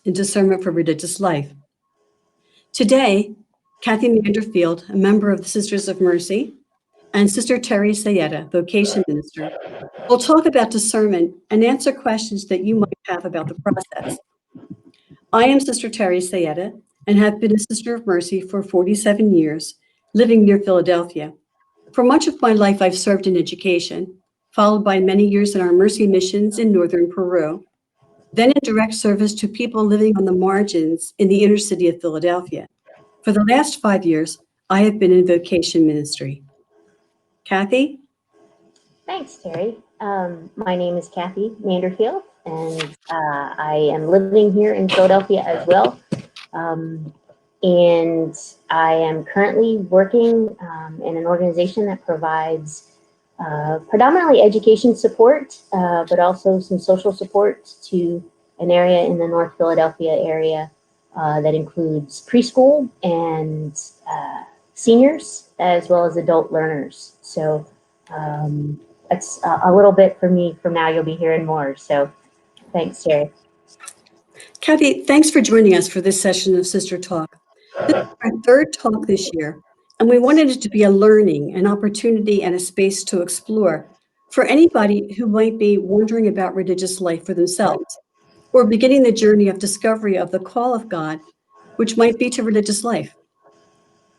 in discernment for religious life. Today, Cathy Manderfield, a member of the Sisters of Mercy, and Sister Terry Sayetta, vocation minister, will talk about discernment and answer questions that you might have about the process. I am Sister Terry Sayetta and have been a Sister of Mercy for 47 years, living near Philadelphia. For much of my life, I've served in education, followed by many years in our Mercy missions in northern Peru, then in direct service to people living on the margins in the inner city of Philadelphia. For the last 5 years, I have been in vocation ministry. Cathy? Thanks, Terry. My name is Cathy Manderfield, and I am living here in Philadelphia as well. And I am currently working in an organization that provides predominantly education support, but also some social support to an area in the North Philadelphia area that includes preschool and seniors, as well as adult learners. So that's a little bit for me. From now, you'll be hearing more. So thanks, Terry. Cathy, thanks for joining us for this session of Sister Talk. This is our third talk this year, and we wanted it to be a learning, an opportunity, and a space to explore for anybody who might be wondering about religious life for themselves, or beginning the journey of discovery of the call of God, which might be to religious life.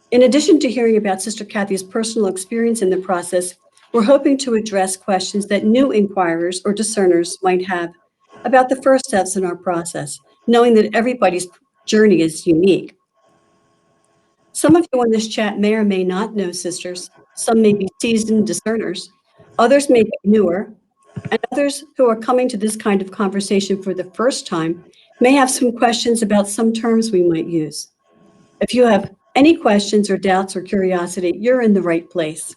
In addition to hearing about Sister Cathy's personal experience in the process, we're hoping to address questions that new inquirers or discerners might have about the first steps in our process, knowing that everybody's journey is unique. Some of you on this chat may or may not know sisters. Some may be seasoned discerners. Others may be newer. And others who are coming to this kind of conversation for the first time may have some questions about some terms we might use. If you have any questions or doubts or curiosity, you're in the right place.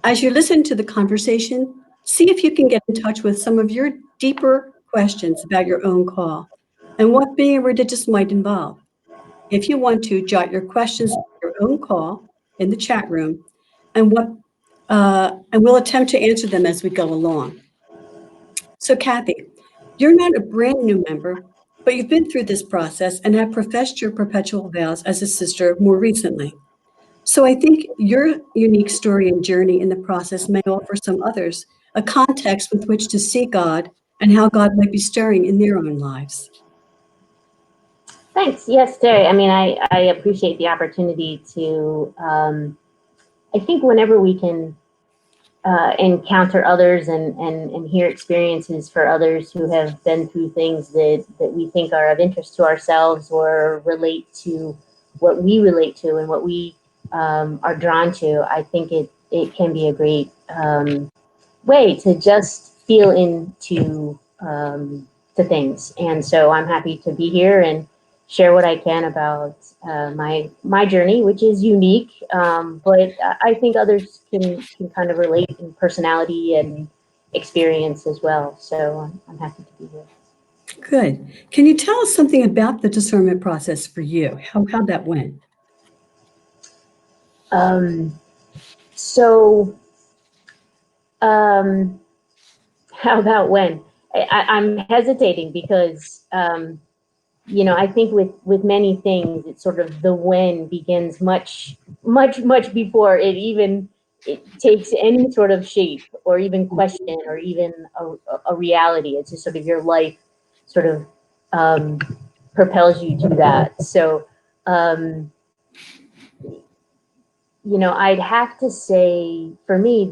As you listen to the conversation, see if you can get in touch with some of your deeper questions about your own call and what being a religious might involve. If you want to, jot your questions about your own call in the chat room, and we'll attempt to answer them as we go along. So Cathy, you're not a brand new member, but you've been through this process and have professed your perpetual vows as a sister more recently. So I think your unique story and journey in the process may offer some others a context with which to see God and how God might be stirring in their own lives. Thanks. Yes, Terry. I mean, I appreciate the opportunity to, I think whenever we can encounter others and hear experiences for others who have been through things that we think are of interest to ourselves or relate to what we relate to and what we are drawn to, I think it can be a great way to just feel into to things. And so I'm happy to be here and share what I can about my journey, which is unique, but I think others can kind of relate in personality and experience as well. So I'm happy to be here. Good. Can you tell us something about the discernment process for you? How that went? How about when? I'm hesitating because I think with many things, it's sort of the when begins much before it takes any sort of shape or even question or even a reality. It's just sort of your life sort of propels you to that. So, I'd have to say for me,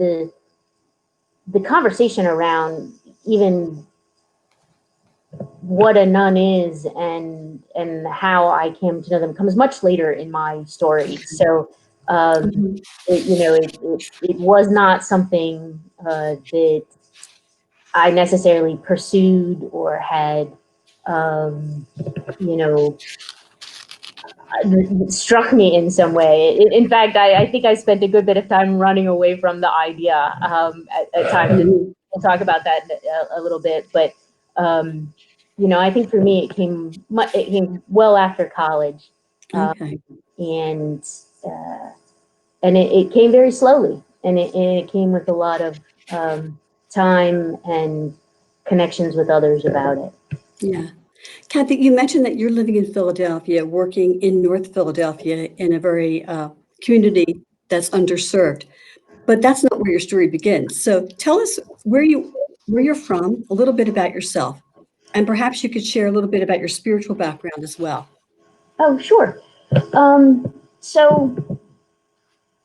the conversation around even what a nun is and how I came to know them comes much later in my story. So it was not something that I necessarily pursued or had struck me in some way. In fact, I think I spent a good bit of time running away from the idea at times. And we'll talk about that a little bit, but I think for me it came well after college, Okay. and it came very slowly, and it came with a lot of time and connections with others about it. Yeah. Cathy, you mentioned that you're living in Philadelphia, working in North Philadelphia in a very community that's underserved. But that's not where your story begins. So tell us where you're from, a little bit about yourself, and perhaps you could share a little bit about your spiritual background as well. Oh, sure. So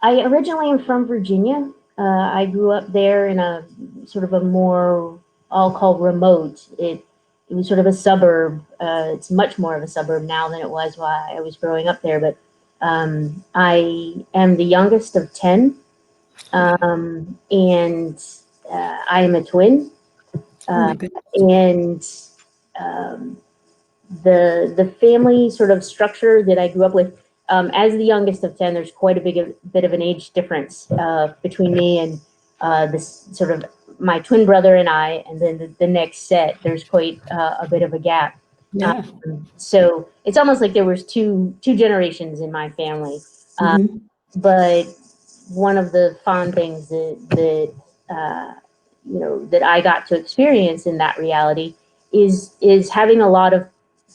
I originally am from Virginia. I grew up there in a sort of a more, I'll call remote. It was sort of a suburb. It's much more of a suburb now than it was while I was growing up there. But I am the youngest of 10, and I am a twin. Oh my Uh, goodness. and um, the family sort of structure that I grew up with. As the youngest of 10, there's quite a bit of an age difference between me and this sort of my twin brother and I, and then the next set, there's quite a bit of a gap. Yeah. So it's almost like there was two generations in my family. Hmm. But one of the fond things that I got to experience in that reality is having a lot of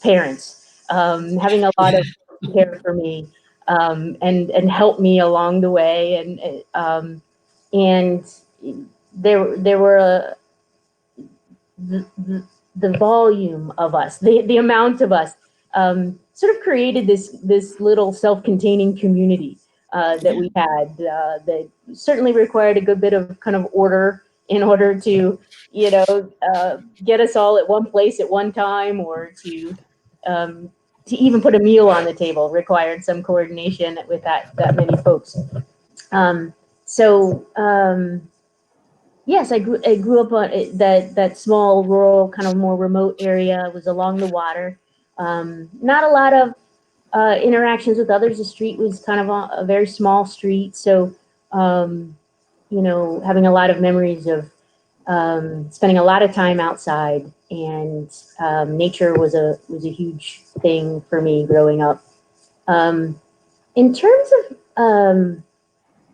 parents, having a lot Yeah. of care for me, and help me along the way, and there were the volume of us, the amount of us, sort of created this little self-containing community that Yeah. we had that certainly required a good bit of kind of order in order to, get us all at one place at one time, or um, to even put a meal on the table required some coordination with that many folks. Um, so yes, I grew up on that small rural kind of more remote area. It was along the water. Not a lot of interactions with others. The street was kind of a very small street, so um, having a lot of memories of spending a lot of time outside, and nature was a huge thing for me growing up. Um, in terms of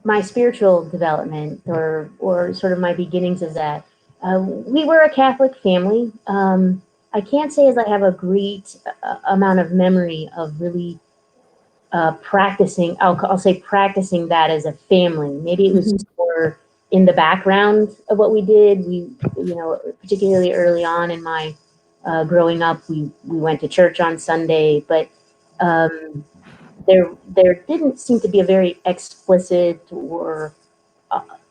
my spiritual development, or sort of my beginnings of that, we were a Catholic family. I can't say as I have a great amount of memory of really practicing. I'll say practicing that as a family. Maybe it was Hmm. just more in the background of what we did. Particularly early on in my growing up, we went to church on Sunday, but um, there didn't seem to be a very explicit, or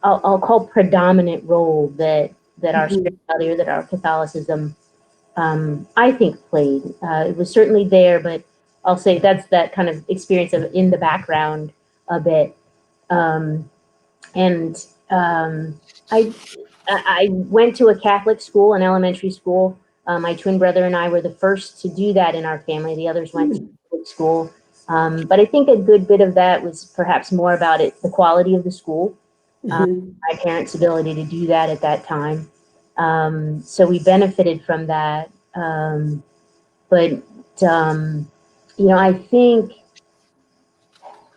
I'll call predominant role that our Hmm. spirituality or that our Catholicism, I think, played. It was certainly there, but I'll say that's that kind of experience of in the background a bit. Um, and I I went to a Catholic school, an elementary school. My twin brother and I were the first to do that in our family. The others went to public school. But I think a good bit of that was perhaps more about the quality of the school, um, Hmm. my parents' ability to do that at that time. So we benefited from that. But, um, I think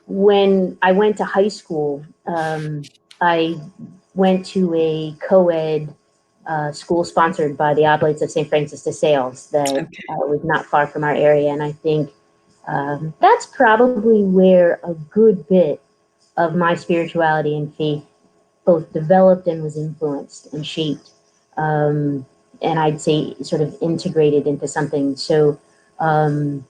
when I went to high school, I went to a co-ed school sponsored by the Oblates of St. Francis de Sales that Okay. was not far from our area. And I think that's probably where a good bit of my spirituality and faith both developed and was influenced and shaped. Um, and I'd say sort of integrated into something. So, um,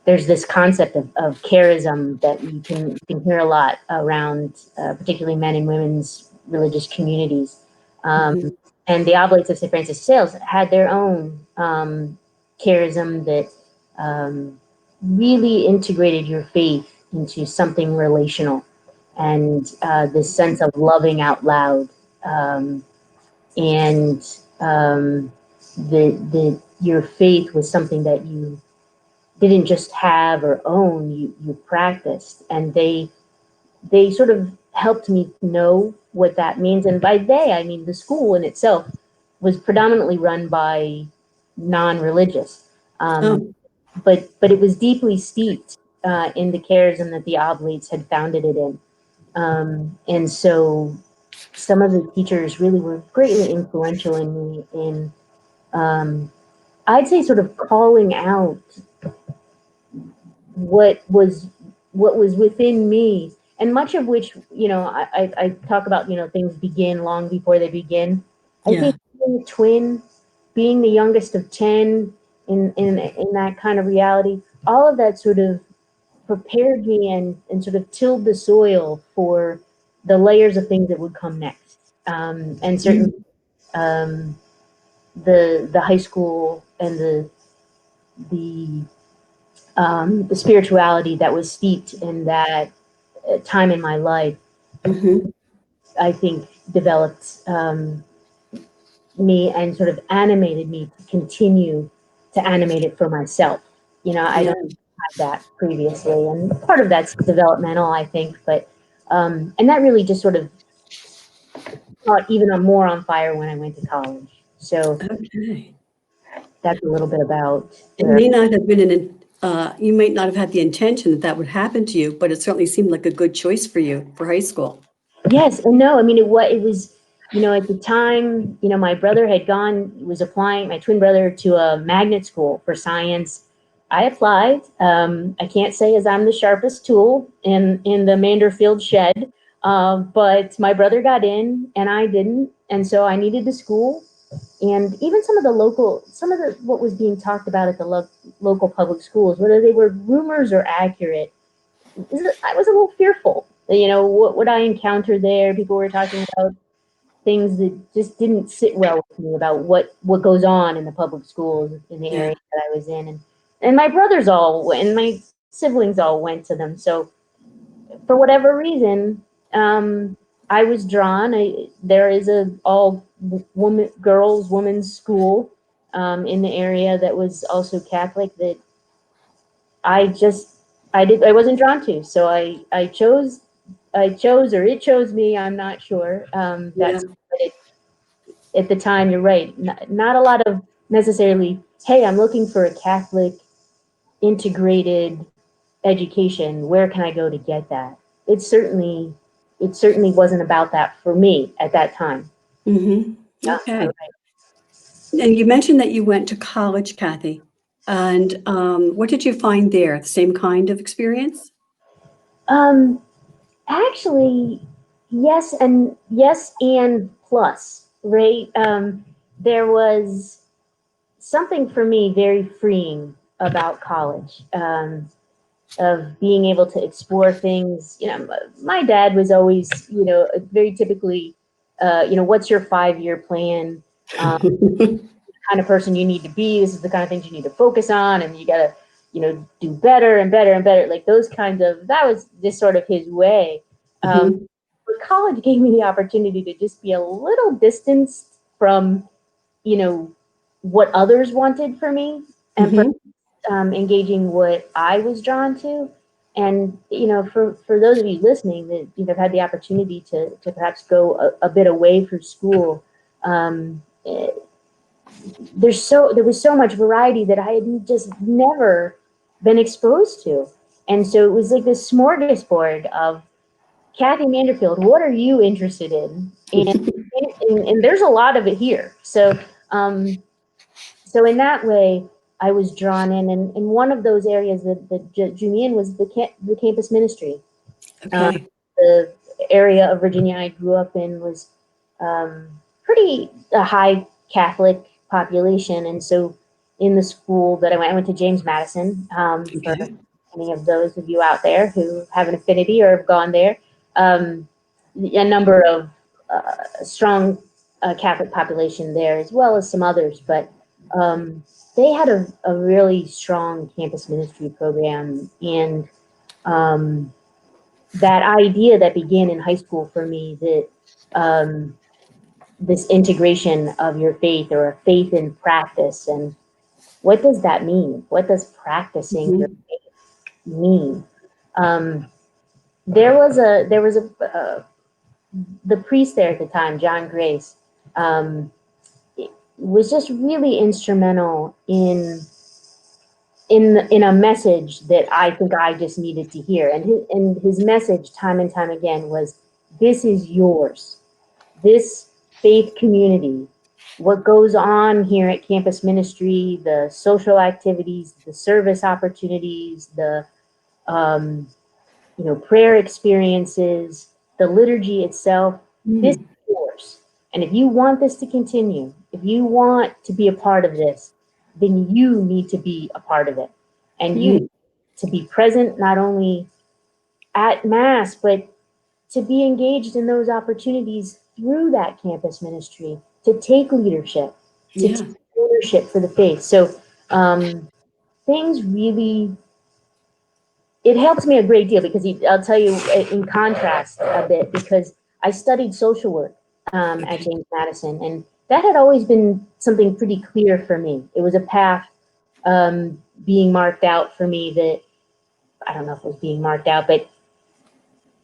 there's this concept of charism that you can hear a lot around, particularly men and women's religious communities. Um, Hmm. and the Oblates of St. Francis de Sales had their own charism that really integrated your faith into something relational, and this sense of loving out loud, and the your faith was something that you didn't just have or own, you practiced, and they sort of helped me know what that means. And by they, I mean the school in itself was predominantly run by non-religious, um, Oh. but it was deeply steeped in the charism that the Oblates had founded it in. And so some of the teachers really were greatly influential in me in, um, I'd say sort of calling out what was within me, and much of which, I talk about, things begin long before they begin. I Yeah. think being a twin, being the youngest of 10 in that kind of reality, all of that sort of prepared me and sort of tilled the soil for the layers of things that would come next. And certainly um, the high school and the the spirituality that was steeped in that time in my life, Mm-hmm. I think developed me and sort of animated me to continue to animate it for myself. I Yeah. don't have that previously, and part of that's developmental, I think, but and that really just sort of caught even more on fire when I went to college. So Okay. that's a little bit about It where. may not have been you might not have had the intention that that would happen to you, but it certainly seemed like a good choice for you for high school. Yes, and no, I mean it was, at the time, my brother was applying, my twin brother, to a magnet school for science. I applied. I can't say as I'm the sharpest tool in the Manderfield shed, but my brother got in and I didn't, and so I needed the school. And even some of the what was being talked about at the local public schools, whether they were rumors or accurate, I was a little fearful. What I encountered there, people were talking about things that just didn't sit well with me about what goes on in the public schools in the Yeah. area that I was in, and my brothers all and my siblings all went to them. So for whatever reason, I was drawn. There is a all women's school in the area that was also Catholic that I just I wasn't drawn to. So I chose or it chose me. I'm not sure. Yeah. At the time, you're right. Not a lot of necessarily. Hey, I'm looking for a Catholic integrated education. Where can I go to get that? It certainly it certainly wasn't about that for me at that time. Mm-hmm. Okay. And you mentioned that you went to college, Kathy. And what did you find there? The same kind of experience? Um, Actually, yes and plus, right? There was something for me very freeing about college, of being able to explore things. My dad was always, very typically, what's your 5-year plan? Kind of person you need to be. This is the kind of things you need to focus on, and you got to, do better and better and better. Like those kinds of, that was just sort of his way. Mhm. But college gave me the opportunity to just be a little distanced from, you know, what others wanted for me, and Mhm. engaging what I was drawn to. And for those of you listening that have had the opportunity to perhaps go a bit away from school, eh, there was so much variety that I had just never been exposed to, and so it was like this smorgasbord of Cathy Manderfield. What are you interested in? And there's a lot of it here. Um, so in that way, I was drawn in, and one of those areas that drew me in was the campus ministry. Um, Okay. the area of Virginia I grew up in was pretty a high Catholic population, and so in the school that I went to James Madison. For Okay. any of those of you out there who have an affinity or have gone there, um, a number of strong Catholic population there, as well as some others, but they had a really strong campus ministry program, and um, that idea that began in high school for me, that um, this integration of your faith, or a faith in practice, and what does that mean? What does practicing your Mhm. faith mean? Um, there was the priest there at the time, John Grace, um, was just really instrumental in a message that I think I just needed to hear. And his message time and time again was, this is yours. This faith community what goes on here at campus ministry, the social activities, the service opportunities, the um, prayer experiences, the liturgy itself. This is Mm. yours. And if you want this to continue, if you want to be a part of this, then you need to be a part of it. And you Mm. need to be present not only at Mass, but to be engaged in those opportunities through that campus ministry, to take leadership, to Yeah. take ownership for the faith. So things really, it helps me a great deal because I'll tell you in contrast a bit, because I studied social work at Okay. James Madison, and that had always been something pretty clear for me. It was a path being marked out for me that, I don't know if it was being marked out, but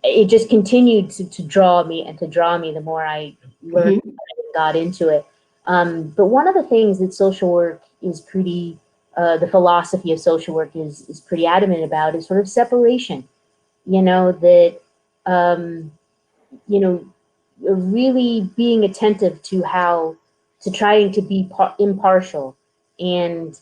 it just continued to draw me and to draw me the more I learned Hmm. and got into it. But one of the things that social work is pretty, the philosophy of social work is pretty adamant about is sort of separation. That, um, you know, really being attentive to how, to trying to be impartial. And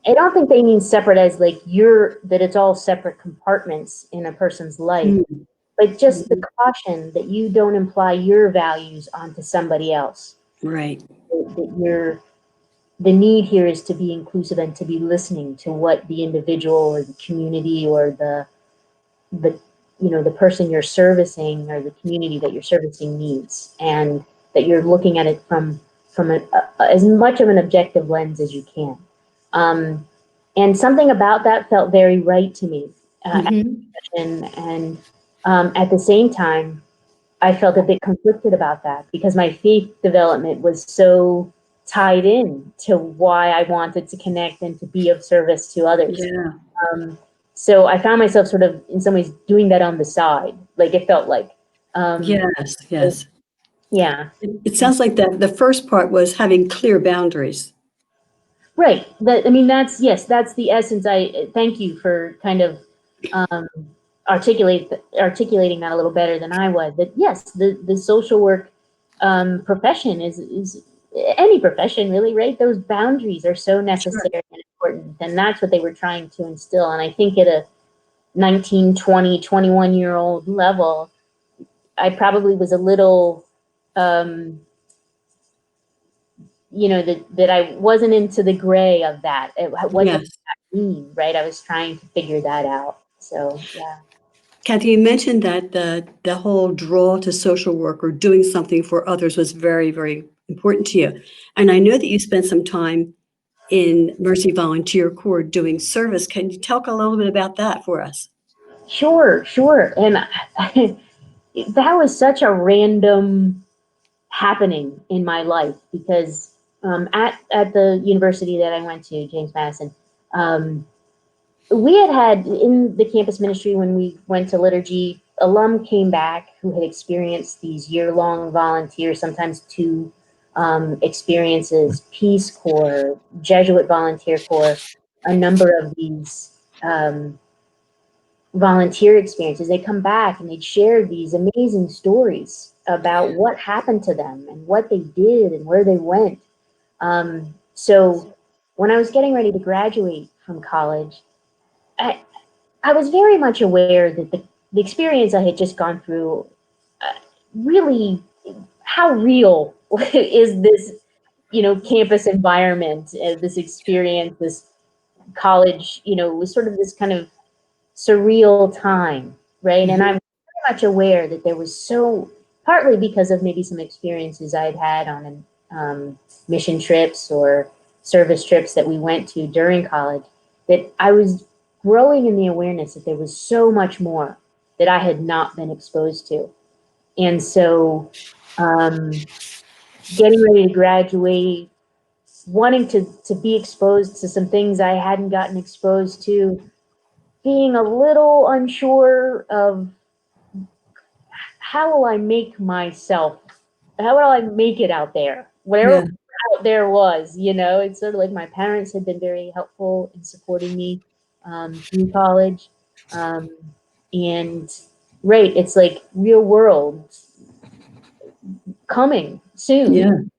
I don't think they mean separate as like that it's all separate compartments in a person's life, Mm. but just the Mhm. caution that you don't imply your values onto somebody else. Right. That the need here is to be inclusive and to be listening to what the individual or the community or the the person you're servicing or the community that you're servicing needs, and that you're looking at it from as much of an objective lens as you can. Um, and something about that felt very right to me. Hmm. And at the same time, I felt a bit conflicted about that because my faith development was so tied in to why I wanted to connect and to be of service to others. Yeah. Um, so I found myself sort of, in some ways, doing that on the side. Like it felt like, um, Yes. Yes. yeah, It sounds like that the first part was having clear boundaries. right. That, I mean, that's, yes, that's the essence. I thank you for kind of um, articulating that a little better than I was. That yes, the social work profession is any profession really, right? Those boundaries are so Sure. necessary and important, and that's what they were trying to instill. And I think at a 19, 20, 21-year old level, I probably was a little, um, that I wasn't into the gray of that. What does Yes. that mean, right? I was trying to figure that out. So, yeah. Kathy, you mentioned that the whole draw to social work or doing something for others was very, very important to you. And I know that you spent some time in Mercy Volunteer Corps doing service. Can you talk a little bit about that for us? Sure, sure. And that was such a random happening in my life because at the university that I went to, James Madison, um, we had in the campus ministry when we went to liturgy, alum came back who had experienced these year-long volunteer, sometimes two experiences, Peace Corps, Jesuit Volunteer Corps, a number of these volunteer experiences. They come back and they'd share these amazing stories about what happened to them and what they did and where they went. So when I was getting ready to graduate from college, I, I was very much aware that the experience I had just gone through really, how real is this, campus environment, this experience, this college, was sort of this kind of surreal time, right? And I'm Mhm. very much aware that there was partly because of maybe some experiences I'd had on mission trips or service trips that we went to during college, that I was growing in the awareness that there was so much more that I had not been exposed to. And so, um, getting ready to graduate, wanting to be exposed to some things I hadn't gotten exposed to, being a little unsure of how will I make myself, how will I make it out there, whatever Yeah. out there was, it's sort of like my parents had been very helpful in supporting me through college. Um, and right, it's like real world coming Yeah. soon.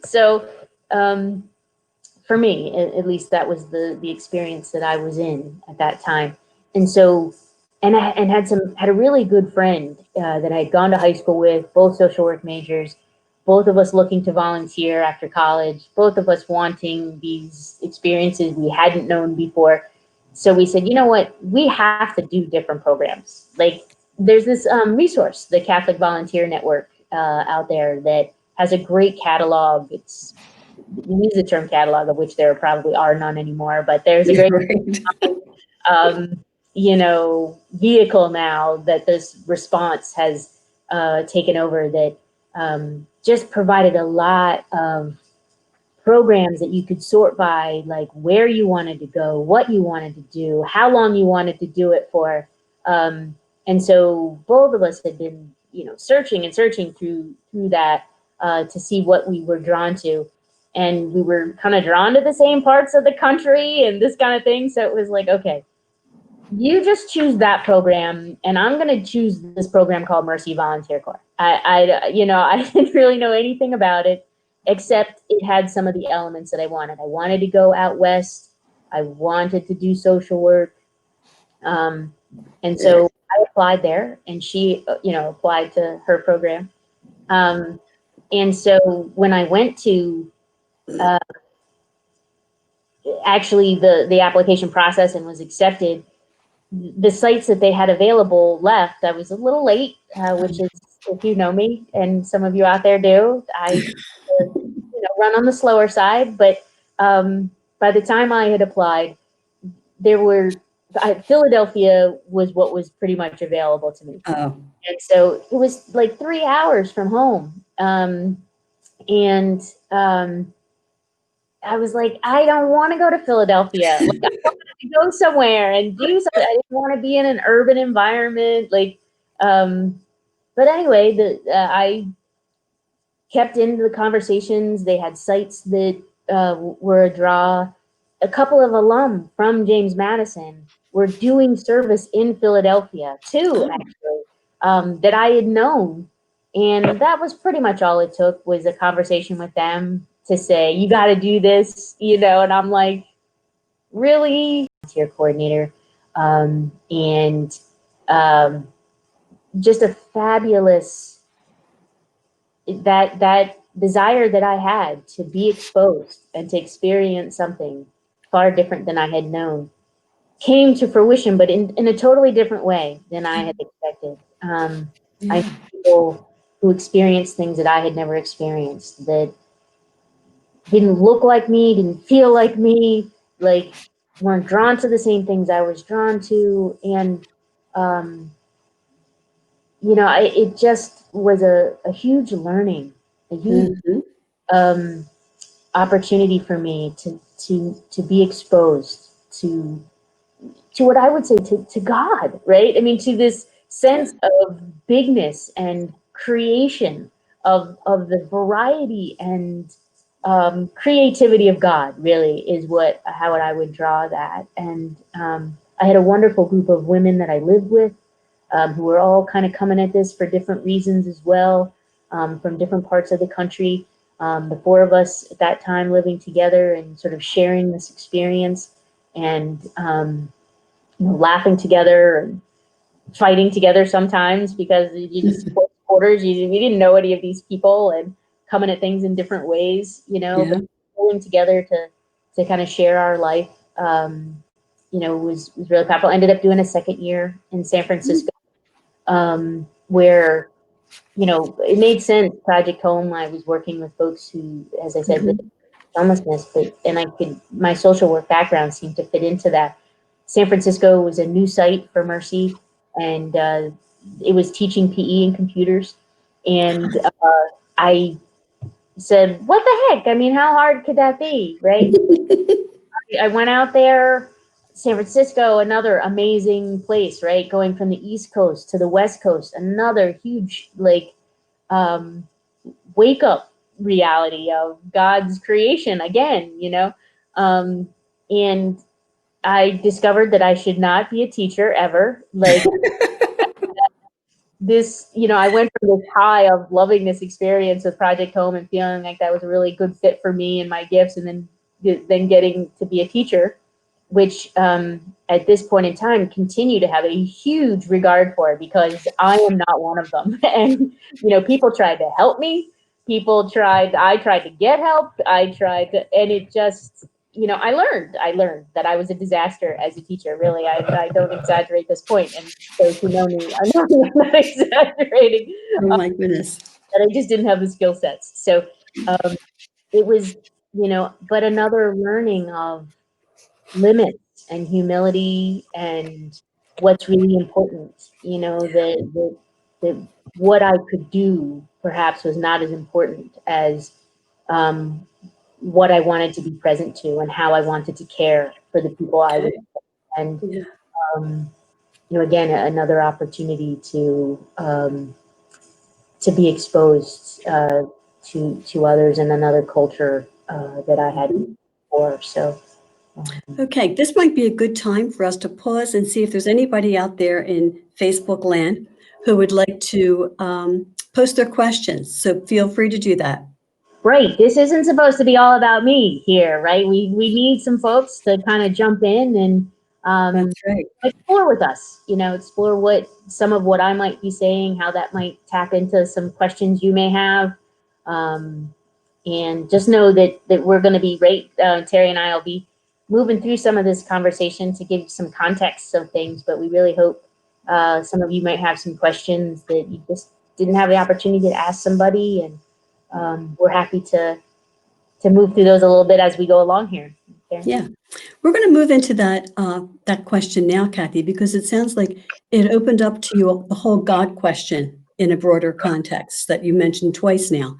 So, for me, at least, that was the experience that I was in at that time. And so, and had a really good friend that I had gone to high school with, both social work majors, both of us looking to volunteer after college, both of us wanting these experiences we hadn't known before. So we said, you know what, we have to do different programs. Like, there's this resource, the Catholic Volunteer Network, out there that has a great catalog. It's, we use the term catalog, of which there probably are none anymore, but there's a Yeah, great, right. um, vehicle now that this response has taken over, that just provided a lot of programs that you could sort by, like, where you wanted to go, what you wanted to do, how long you wanted to do it for. Um, and so both of us had been, searching and searching through that to see what we were drawn to. And we were kind of drawn to the same parts of the country and this kind of thing. So it was like, okay, you just choose that program, and I'm going to choose this program called Mercy Volunteer Corps. I didn't really know anything about it, except it had some of the elements that I wanted. I wanted to go out west. I wanted to do social work. Um, and so I applied there, and she, applied to her program. Um, and so when I went to uh, actually the application process and was accepted, the sites that they had available left. I was a little late, which is, if you know me, and some of you out there do, I run on the slower side. But by the time I had applied, there were Philadelphia was what was pretty much available to me, Oh, and so it was like 3 hours from home. And I was like, I don't want to go to Philadelphia. Like, I wanted to go somewhere and do something. I didn't want to be in an urban environment. Like, but anyway, I kept into the conversations. They had sites that were a draw. A couple of alum from James Madison were doing service in Philadelphia too, oh. actually, that I had known. And that was pretty much all it took, was a conversation with them to say, you got to do this, and I'm like, really? Volunteer coordinator. And um, just a fabulous, that desire that I had to be exposed and to experience something far different than I had known came to fruition, but in a totally different way than I had expected. I Yeah. knew people who experienced things that I had never experienced, that didn't look like me, didn't feel like me, like, weren't drawn to the same things I was drawn to. And, um, it just was a huge learning, a huge Mhm. um, opportunity for me to be exposed to what I would say, to God, right? I mean, to this Yeah. sense of bigness and creation, of the variety and creativity of God, really, is how I would draw that. And I had a wonderful group of women that I lived with, who were all kind of coming at this for different reasons as well, from different parts of the country. The four of us at that time living together and sort of sharing this experience, and laughing together and fighting together sometimes, because you just close quarters. We didn't know any of these people, and coming at things in different ways, but Yeah. pulling together to kind of share our life, was really powerful. Ended up doing a second year in San Francisco, where it made sense. Project Home, I was working with folks who, as I said, lived Mhm. homelessness, and my social work background seemed to fit into that. San Francisco was a new site for Mercy, and it was teaching PE and computers. And I said, "What the heck? I mean, how hard could that be, right?" I went out there. San Francisco, another amazing place, right? Going from the East Coast to the West Coast, another huge, like, um, wake up reality of God's creation again, and I discovered that I should not be a teacher ever. Like, this, I went from this high of loving this experience with Project Home and feeling like that was a really good fit for me and my gifts, and then getting to be a teacher, which at this point in time continue to have a huge regard for, because I am not one of them. And people tried to help me. I tried to get help. And it just, I learned that I was a disaster as a teacher. Really, I don't exaggerate this point. And those who know me, I know I'm not exaggerating. Oh my goodness. That I just didn't have the skill sets. So it was, but another learning of limits and humility and what's really important. That what I could do perhaps was not as important as um, what I wanted to be present to and how I wanted to care for the people I was. And Yeah. um, again, another opportunity to be exposed to others in another culture that I had before. So. Okay, this might be a good time for us to pause and see if there's anybody out there in Facebook land who would like to post their questions. So feel free to do that. Right. This isn't supposed to be all about me here, right? We need some folks to kind of jump in and That's right. explore with us. Explore some of what I might be saying, how that might tap into some questions you may have, and just know that we're going to be Terry and I will be moving through some of this conversation to give some context of things. But we really hope some of you might have some questions that you just didn't have the opportunity to ask somebody, and we're happy to move through those a little bit as we go along here. Okay? Yeah, we're going to move into that question now, Cathy, because it sounds like it opened up to you the whole God question in a broader context that you mentioned twice now.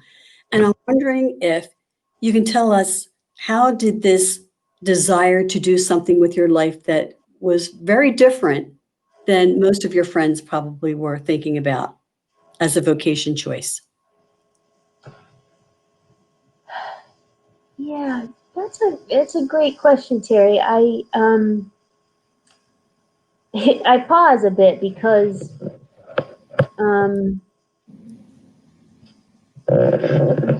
And I'm wondering if you can tell us, how did this desire to do something with your life that was very different than most of your friends probably were thinking about as a vocation choice? Yeah, it's a great question, Terry. I pause a bit because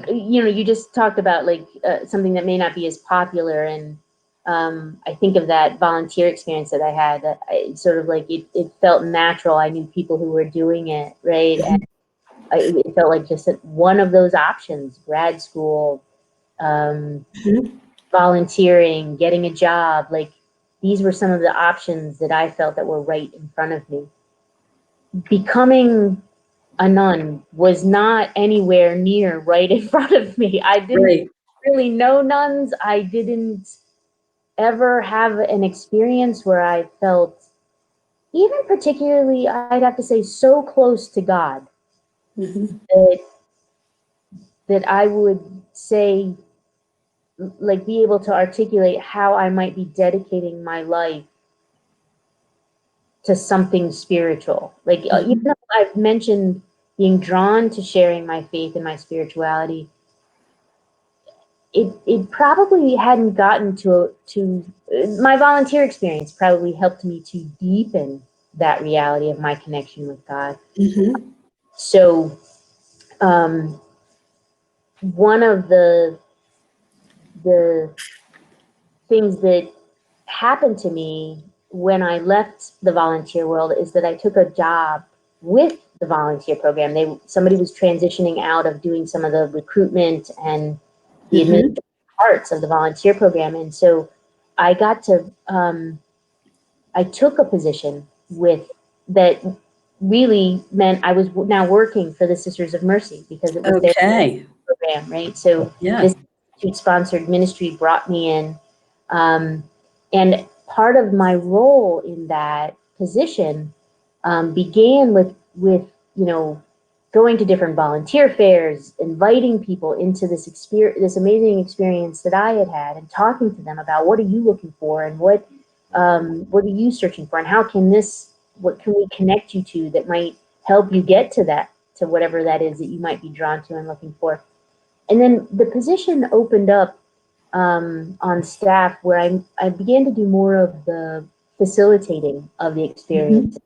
you just talked about like something that may not be as popular, and I think of that volunteer experience that I had. That sort of like it felt natural. I knew people who were doing it, right? And it felt like just one of those options: grad school, volunteering, getting a job. Like these were some of the options that I felt that were right in front of me. Becoming a nun was not anywhere near right in front of me. I didn't Right. really know nuns. I didn't ever have an experience where I felt, even particularly, I'd have to say, so close to God that I would say, like, be able to articulate how I might be dedicating my life to something spiritual. Like, even though I've mentioned being drawn to sharing my faith and my spirituality, it probably hadn't gotten to my volunteer experience probably helped me to deepen that reality of my connection with God. So one of the things that happened to me when I left the volunteer world is that I took a job with the volunteer program. Somebody was transitioning out of doing some of the recruitment and the administrative parts of the volunteer program, and so I got to I took a position with that really meant I was now working for the Sisters of Mercy because it was their Okay. program, right? So Yeah. this institute-sponsored ministry brought me in, and part of my role in that position began with going to different volunteer fairs, inviting people into this amazing experience that I had, and talking to them about what are you looking for and what are you searching for, and what can we connect you to that might help you get to whatever that is that you might be drawn to and looking for. And then the position opened up on staff where I began to do more of the facilitating of the experience.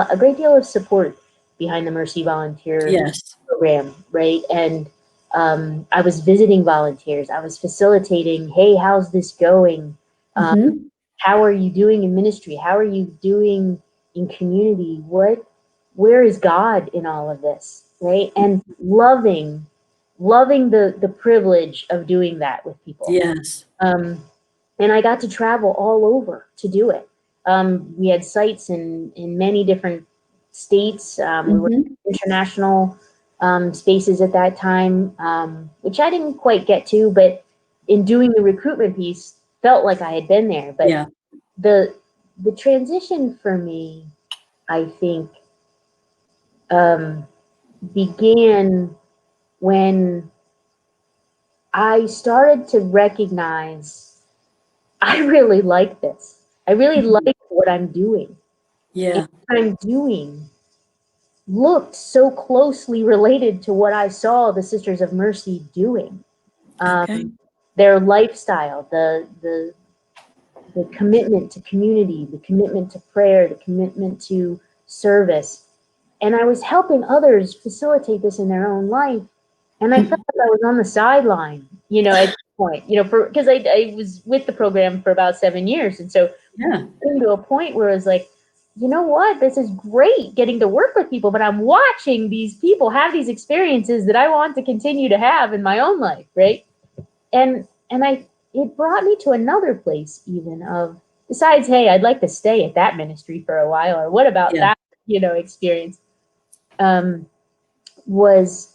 A great deal of support behind the Mercy Volunteer Yes. program, right? And I was visiting volunteers. I was facilitating. Hey, how's this going? Um, Hmm. how are you doing in ministry? How are you doing in community? Where is God in all of this, right? And loving the privilege of doing that with people. Yes. Um, and I got to travel all over to do it. We had sites in many different states. We were Hmm. in international spaces at that time, which I didn't quite get to, but in doing the recruitment piece, felt like I had been there. But Yeah. the the transition for me, I think, um, began when I started to recognize I really like this. I really Mhm. like what I'm doing. And Yeah. what I'm doing looked so closely related to what I saw the Sisters of Mercy doing. Okay. Their lifestyle, the commitment to community, the commitment to prayer, the commitment to service. And I was helping others facilitate this in their own life. And I felt like I was on the sideline, at this point, because I was with the program for about 7 years. And so Yeah. getting to a point where it's like, you know what, this is great getting to work with people, but I'm watching these people have these experiences that I want to continue to have in my own life, right? And it brought me to another place even of besides, hey, I'd like to stay at that ministry for a while, or what about Yeah. that, experience? Um, was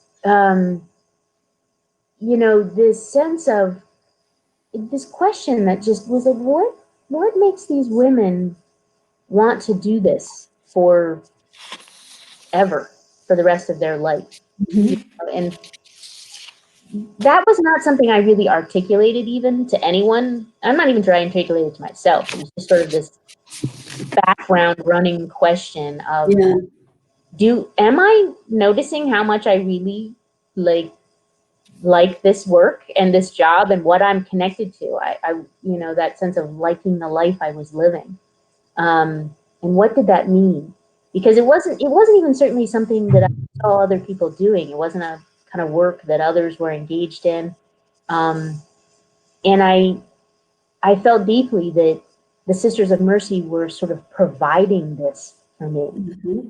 this sense of this question that just was like, what makes these women want to do this for ever, for the rest of their life? Hmm. And that was not something I really articulated even to anyone. I'm not even trying to articulate it to myself. It was just sort of this background running question of Yeah. do am I noticing how much I really like this work and this job and what I'm connected to? That sense of liking the life I was living. And what did that mean? Because it wasn't even certainly something that I saw other people doing. It wasn't a kind of work that others were engaged in. Um, and I felt deeply that the Sisters of Mercy were sort of providing this for me. Hmm.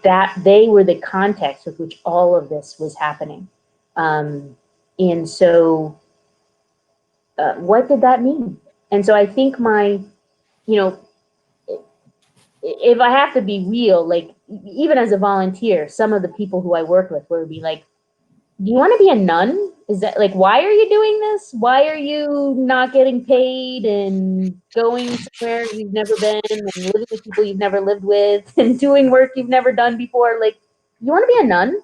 That they were the context with which all of this was happening. And so, what did that mean? And so I think you know, if I have to be real, like even as a volunteer, some of the people who I worked with would be like, "Do you want to be a nun? Is that like why are you doing this? Why are you not getting paid and going somewhere you've never been and living with people you've never lived with and doing work you've never done before? Like, you want to be a nun?"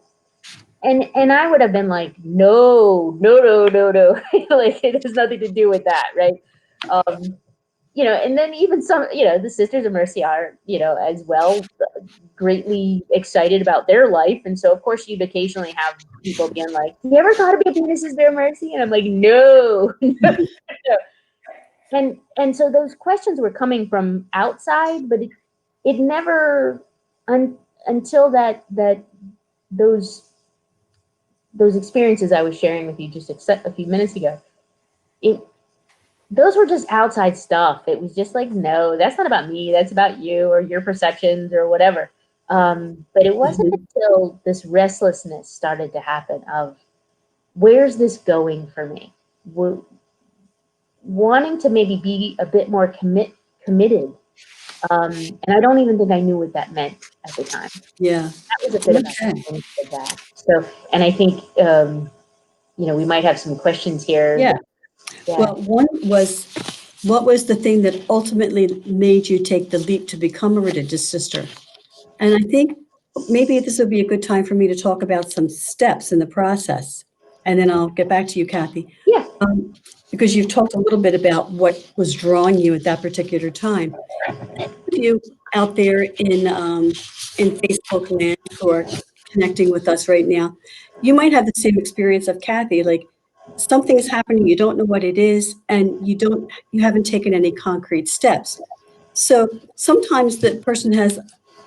And I would have been like, "No, no, no, no, no. Like it has nothing to do with that, right?" Um, and then even some, the Sisters of Mercy are, as well, greatly excited about their life. And so, of course, you'd occasionally have people being like, "You ever thought about being a Sister of Mercy?" And I'm like, "No, no, no." And so those questions were coming from outside, but it never, un, until those those experiences I was sharing with you just a few minutes ago, it those were just outside stuff. It was just like, no, that's not about me. That's about you or your perceptions or whatever. But it wasn't Hmm. until this restlessness started to happen of where's this going for me? Wanting to maybe be a bit more committed. And I don't even think I knew what that meant at the time. Yeah. That was a bit of an Okay. experience with that. So, and I think, we might have some questions here. Yeah. Yeah. Well, one was, what was the thing that ultimately made you take the leap to become a religious sister? And I think maybe this would be a good time for me to talk about some steps in the process. And then I'll get back to you, Kathy. Yeah. Because you've talked a little bit about what was drawing you at that particular time. You out there in Facebook land who are connecting with us right now, you might have the same experience of Kathy. Like something is happening, you don't know what it is, and you haven't taken any concrete steps. So sometimes the person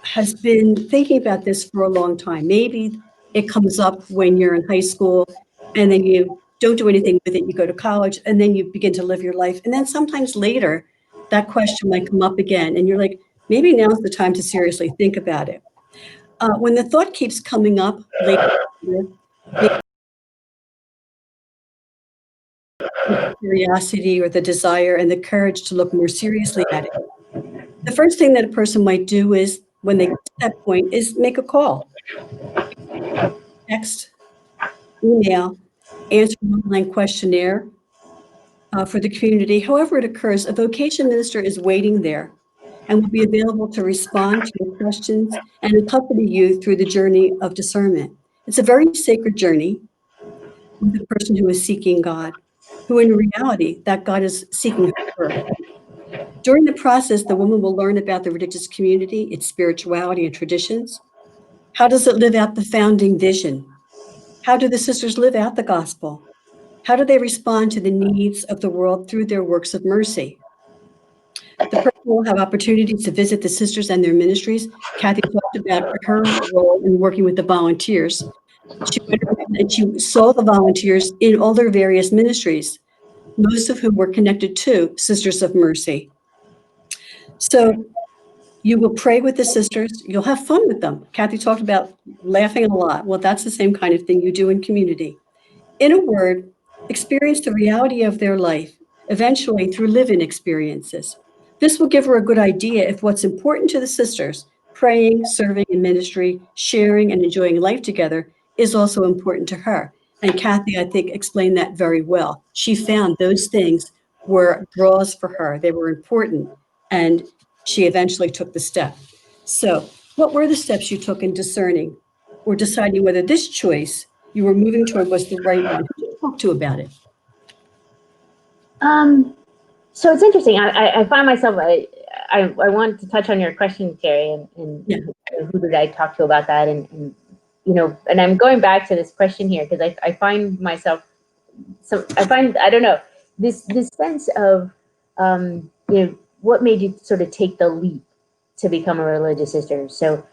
has been thinking about this for a long time. Maybe it comes up when you're in high school and then you don't do anything with it. You go to college and then you begin to live your life. And then sometimes later, that question might come up again. And you're like, maybe now's the time to seriously think about it. When the thought keeps coming up later, maybe the curiosity or the desire and the courage to look more seriously at it. The first thing that a person might do is, when they get to that point, is make a call, text, email, answer an online questionnaire for the community. However it occurs, a vocation minister is waiting there and will be available to respond to your questions and accompany you through the journey of discernment. It's a very sacred journey with a person who is seeking God, who in reality, that God is seeking her. During the process, the woman will learn about the religious community, its spirituality and traditions. How does it live out the founding vision? How do the sisters live out the gospel? How do they respond to the needs of the world through their works of mercy? The person will have opportunities to visit the sisters and their ministries. Cathy talked about her role in working with the volunteers. She went around and she saw the volunteers in all their various ministries, most of whom were connected to Sisters of Mercy. So you will pray with the sisters. You'll have fun with them. Cathy talked about laughing a lot. Well, that's the same kind of thing you do in community. In a word, experience the reality of their life, eventually through live-in experiences. This will give her a good idea if what's important to the sisters, praying, serving in ministry, sharing, and enjoying life together, is also important to her. And Cathy, I think, explained that very well. She found those things were draws for her. They were important, and she eventually took the step. So, what were the steps you took in discerning or deciding whether this choice you were moving toward was the right one? Who did you talk to about it? So it's interesting. I find myself, I wanted to touch on your question, Carrie, and Yeah. who did I talk to about that? And you know, and I'm going back to this question here because I find myself, I don't know, this sense of, you know, what made you sort of take the leap to become a religious sister? So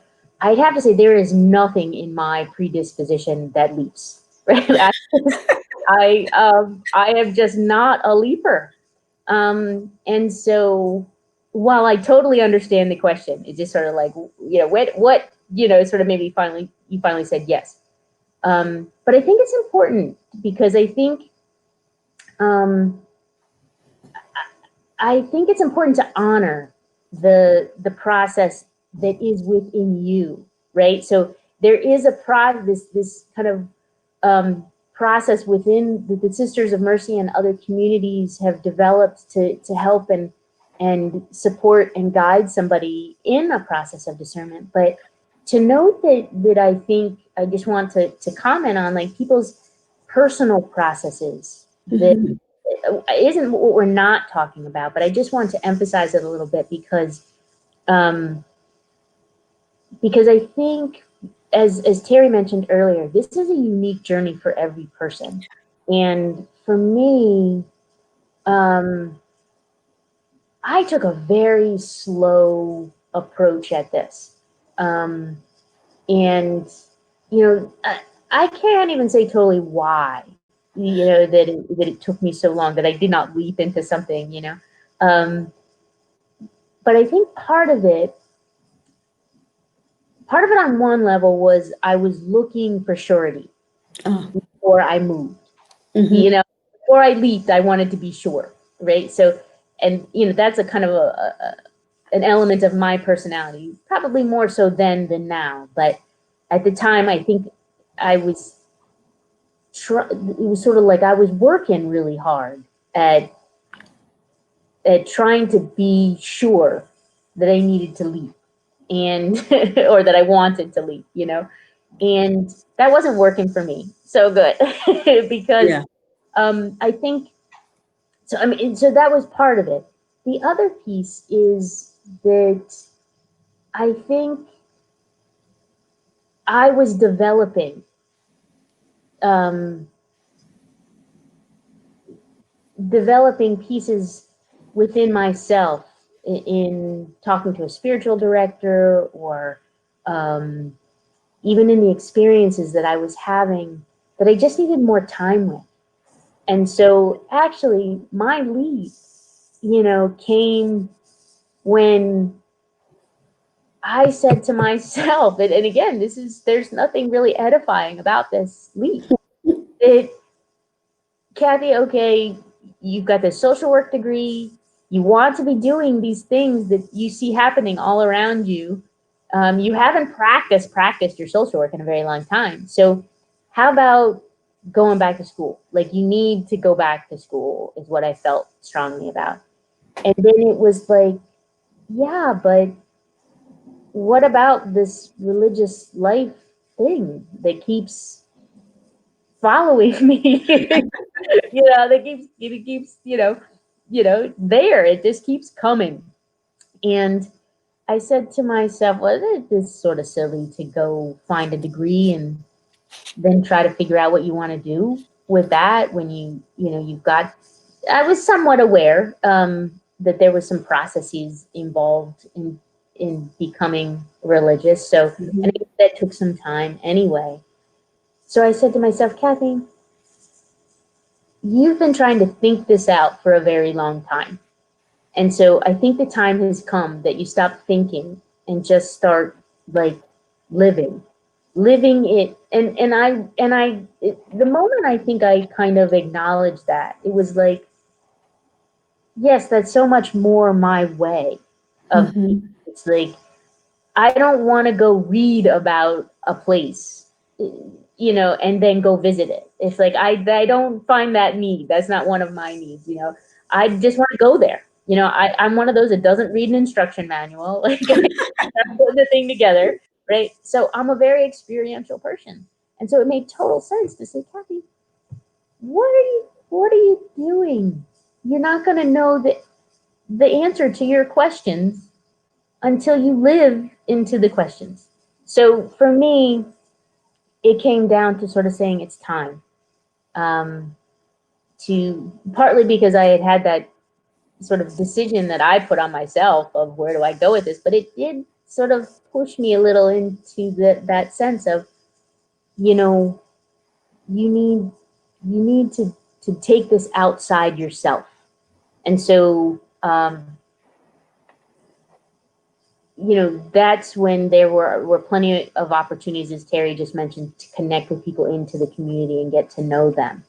I'd have to say there is nothing in my predisposition that leaps, right? I am just not a leaper. And so while I totally understand the question, it's just sort of like, you know, what, you know, sort of maybe you finally said yes. But I think it's important because um, I think it's important to honor the process that is within you, right? So there is this kind of process within the Sisters of Mercy and other communities have developed to help and support and guide somebody in a process of discernment. But to note that I think I just want to comment on like people's personal processes that Mhm. isn't what we're not talking about, but I just want to emphasize it a little bit um, because I think, as Terry mentioned earlier, this is a unique journey for every person, and for me, I took a very slow approach at this, and you know, I can't even say totally why, you know, that it took me so long that I did not leap into something, you know. Um, but I think part of it on one level was I was looking for surety Oh, before I moved. mhm. You know, before I leaped, I wanted to be sure, right? So, and you know, that's a kind of an element of my personality, probably more so then than now. But at the time, I think I was. It was sort of like I was working really hard at trying to be sure that I needed to leap and or that I wanted to leap, you know, and that wasn't working for me so good because Yeah. I think so. I mean, so that was part of it. The other piece is that I think I was um, developing pieces within myself in talking to a spiritual director or even in the experiences that I was having, that I just needed more time with. And so actually my leap, came when I said to myself, and again, there's nothing really edifying about this leap. Cathy, okay, you've got this social work degree. You want to be doing these things that you see happening all around you. You haven't practiced your social work in a very long time. So how about going back to school? Like, you need to go back to school is what I felt strongly about. And then it was like, yeah, but what about this religious life thing that keeps following me? It keeps, there. It just keeps coming. And I said to myself, well, it is sort of silly to go find a degree and then try to figure out what you want to do with that when you've got. I was somewhat aware that there was some processes involved in becoming religious. So, and that took some time anyway. So I said to myself, Cathy, you've been trying to think this out for a very long time. And so I think the time has come that you stop thinking and just start, like, living it. The moment I think I kind of acknowledged that, it was like, yes, that's so much more my way of, it's like, I don't want to go read about a place, and then go visit it. It's like, I don't find that need. That's not one of my needs. I just want to go there. I'm one of those that doesn't read an instruction manual. Like, I put the thing together, right? So I'm a very experiential person, and so it made total sense to say, Cathy, what are you doing? You're not going to know the answer to your questions until you live into the questions. So for me, it came down to sort of saying it's time. To partly because I had that sort of decision that I put on myself of where do I go with this, but it did sort of push me a little into that sense of, you need you need to take this outside yourself. And so that's when there were plenty of opportunities, as Terry just mentioned, to connect with people into the community and get to know them.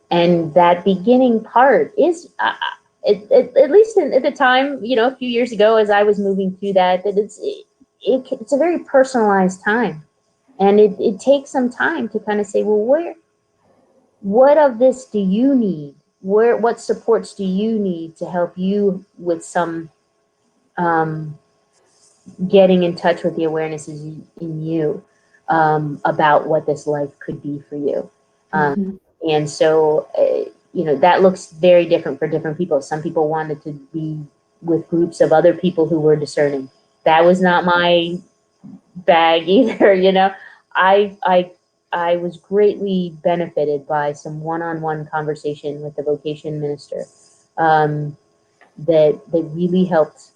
And that beginning part is, at least at the time, a few years ago, as I was moving through that it's a very personalized time. And it takes some time to kind of say, well, what of this do you need? What supports do you need to help you with some getting in touch with the awarenesses in you about what this life could be for you. And so, that looks very different for different people. Some people wanted to be with groups of other people who were discerning. That was not my bag either. I was greatly benefited by some one-on-one conversation with the vocation minister that really helped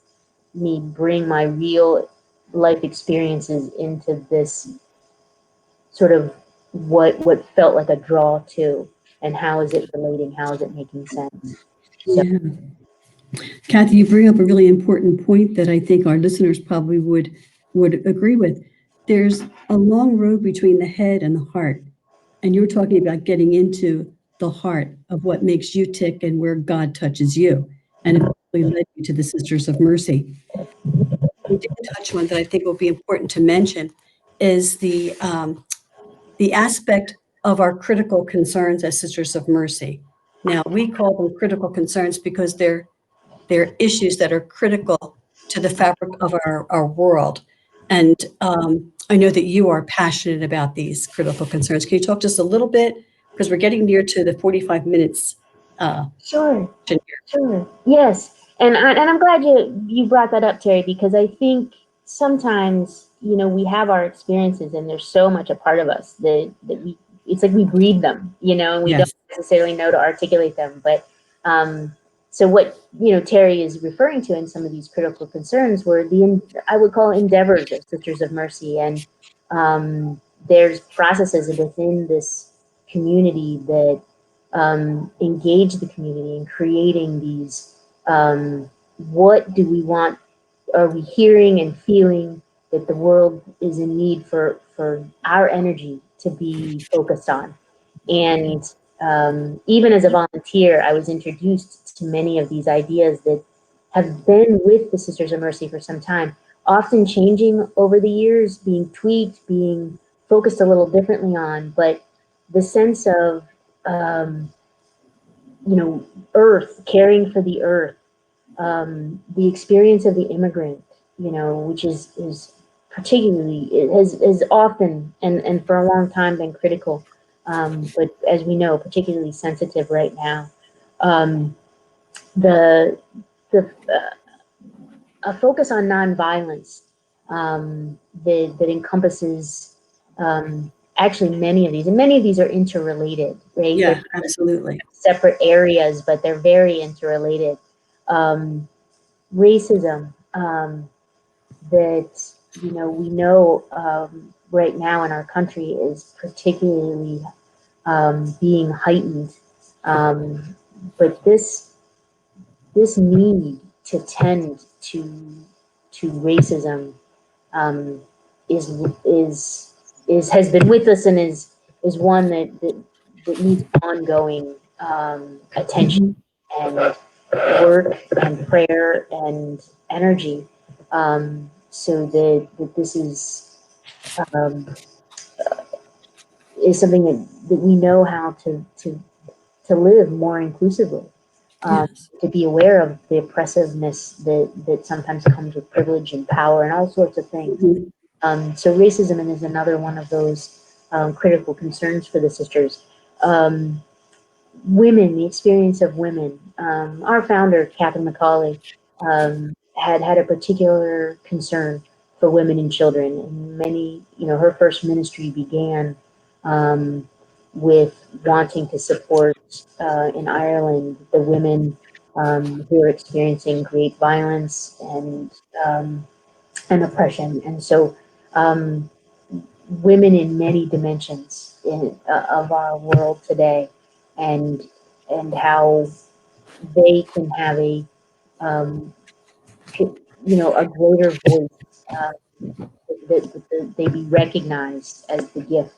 me bring my real life experiences into this sort of what felt like a draw to, and how is it relating, how is it making sense. So, Yeah. Cathy, you bring up a really important point that I think our listeners probably would agree with. There's a long road between the head and the heart. And you're talking about getting into the heart of what makes you tick and where God touches you. And it really led you to the Sisters of Mercy. We did touch on that I think will be important to mention is the aspect of our critical concerns as Sisters of Mercy. Now, we call them critical concerns because they're issues that are critical to the fabric of our world. And I know that you are passionate about these critical concerns. Can you talk just a little bit? Because we're getting near to the 45 minutes. Sure. Yes. And I'm glad you brought that up, Terry, because I think sometimes, we have our experiences and they're so much a part of us that it's like we breathe them, and we don't necessarily know to articulate them. But So what Terry is referring to in some of these critical concerns were I would call endeavors of Sisters of Mercy, and there's processes within this community that engage the community in creating these. What do we want? Are we hearing and feeling that the world is in need for our energy to be focused on? And even as a volunteer, I was introduced to many of these ideas that have been with the Sisters of Mercy for some time, often changing over the years, being tweaked, being focused a little differently on, but the sense of, earth, caring for the earth, the experience of the immigrant, which is particularly, it has often and for a long time been critical, but as we know, particularly sensitive right now. Um, the the A focus on nonviolence that encompasses actually many of these are interrelated, right? Yeah, They're absolutely. separate areas, but they're very interrelated. Racism, that we know right now in our country is particularly being heightened, um, but this need to tend to racism um, is has been with us, and is one that needs ongoing attention Mhm. and work and prayer and energy, so that this um, is something that we know how to live more inclusively, Yes. to be aware of the oppressiveness that sometimes comes with privilege and power and all sorts of things. Mhm. So racism is another one of those critical concerns for the sisters. Um, Women, the experience of women. Our founder, Cathy McCauley, had a particular concern for women and children. And her first ministry began um, with wanting to support in Ireland the women who are experiencing great violence um, and oppression. And so um, women in many dimensions of our world today, and how they can have um, a greater voice, uh, that they be recognized as the gift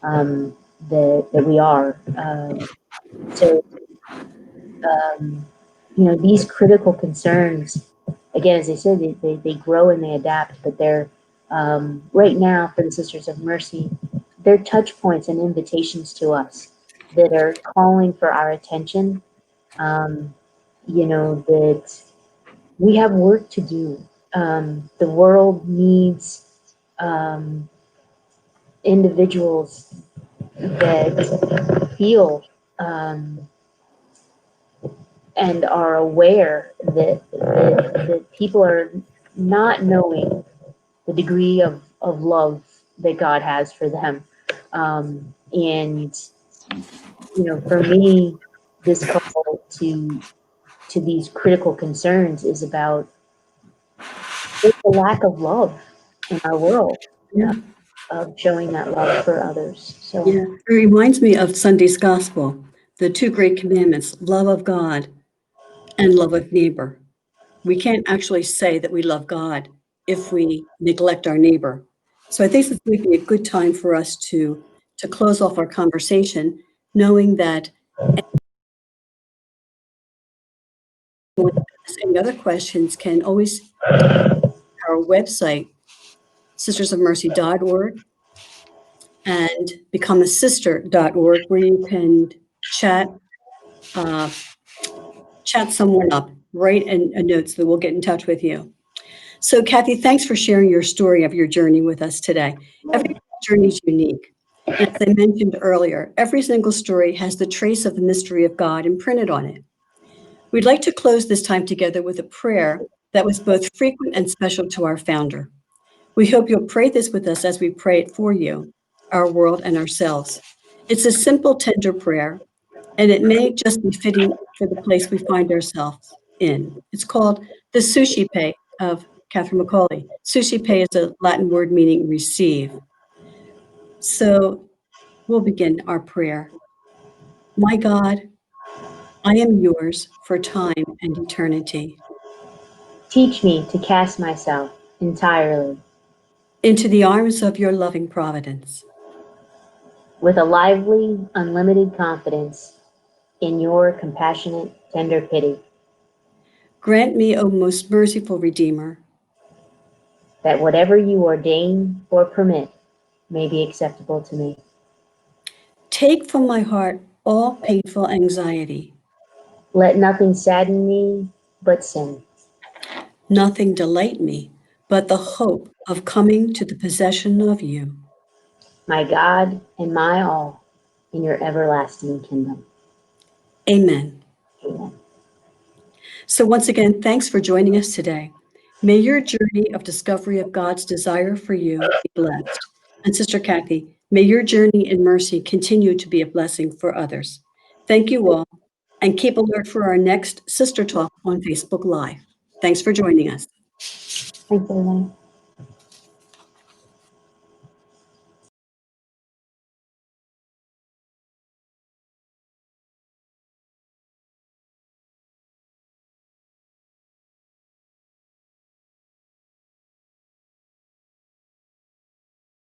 that we are. So um, these critical concerns, again, as I said, they grow and they adapt, but they're right now for the Sisters of Mercy, they're touch points and invitations to us that are calling for our attention. Um, that we have work to do. The world needs um, individuals that feel and are aware that people are not knowing the degree of love that God has for them. And for me, this call to these critical concerns is about the lack of love in our world, Yeah. of showing that love for others. So Yeah. It reminds me of Sunday's gospel, the two great commandments, love of God and love of neighbor. We can't actually say that we love God if we neglect our neighbor. So I think this would be a good time for us to close off our conversation, knowing that anyone who has any other questions can always our website, sistersofmercy.org and becomeasister.org, where you can chat uh, chat someone up, write a note so that we'll get in touch with you. So, Cathy, thanks for sharing your story of your journey with us today. Every journey is unique. And as I mentioned earlier, every single story has the trace of the mystery of God imprinted on it. We'd like to close this time together with a prayer that was both frequent and special to our founder. We hope you'll pray this with us as we pray it for you, our world, and ourselves. It's a simple, tender prayer, and it may just be fitting for the place we find ourselves in. It's called the Sushi Pay of Catherine Macaulay. Sushi Pay is a Latin word meaning receive. So we'll begin our prayer. My God, I am yours for time and eternity. Teach me to cast myself entirely Into the arms of your loving providence. with a lively, unlimited confidence in your compassionate, tender pity, Grant me, O most merciful Redeemer, that whatever you ordain or permit may be acceptable to me. take from my heart all painful anxiety. Let nothing sadden me but sin, Nothing delight me but the hope of coming to the possession of you. my God and my all, in your everlasting kingdom. Amen. Amen. So once again, thanks for joining us today. May your journey of discovery of God's desire for you be blessed. And Sister Cathy, may your journey in mercy continue to be a blessing for others. Thank you all, and keep alert for our next Sister Talk on Facebook Live. Thanks for joining us. Thanks, everyone.